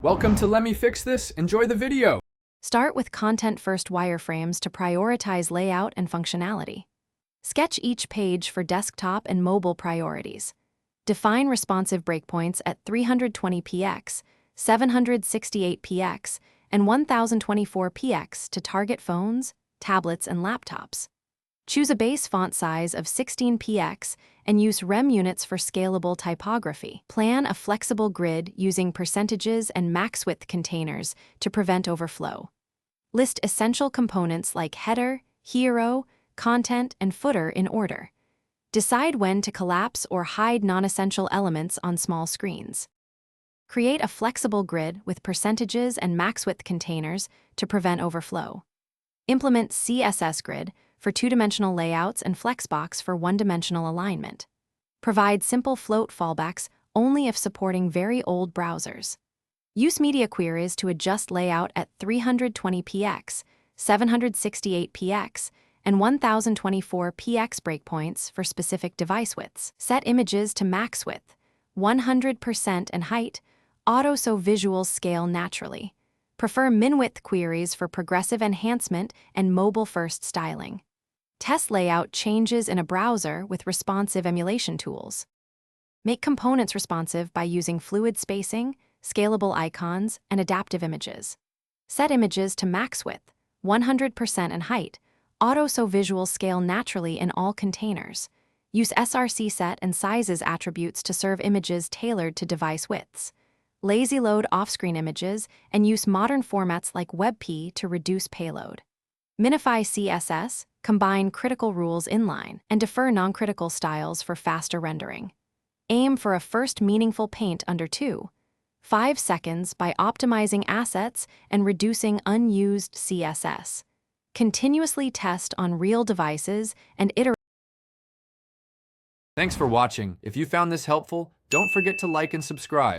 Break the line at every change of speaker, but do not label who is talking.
Welcome to Let Me Fix This. Enjoy the video.
Start with content-first wireframes to prioritize layout and functionality. Sketch each page for desktop and mobile priorities. Define responsive breakpoints at 320px, 768px, and 1024px to target phones, tablets, and laptops. Choose a base font size of 16px and use rem units for scalable typography. Plan a flexible grid using percentages and max width containers to prevent overflow. List essential components like header, hero, content, and footer in order. Decide when to collapse or hide non-essential elements on small screens. Create a flexible grid with percentages and max width containers to prevent overflow. Implement CSS grid for two-dimensional layouts and Flexbox for one-dimensional alignment. Provide simple float fallbacks only if supporting very old browsers. Use media queries to adjust layout at 320px, 768px, and 1024px breakpoints for specific device widths. Set images to max width, 100% and height, auto so visuals scale naturally. Prefer min-width queries for progressive enhancement and mobile-first styling. Test layout changes in a browser with responsive emulation tools. Make components responsive by using fluid spacing, scalable icons, and adaptive images. Set images to max width, 100% and height, auto so visuals scale naturally in all containers. Use src set and sizes attributes to serve images tailored to device widths. Lazy load off-screen images and use modern formats like WebP to reduce payload. Minify CSS, combine critical rules inline, and defer non-critical styles for faster rendering. Aim for a first meaningful paint under 2.5 seconds by optimizing assets and reducing unused CSS. Continuously test on real devices and iterate.
Thanks for watching. If you found this helpful, don't forget to like and subscribe.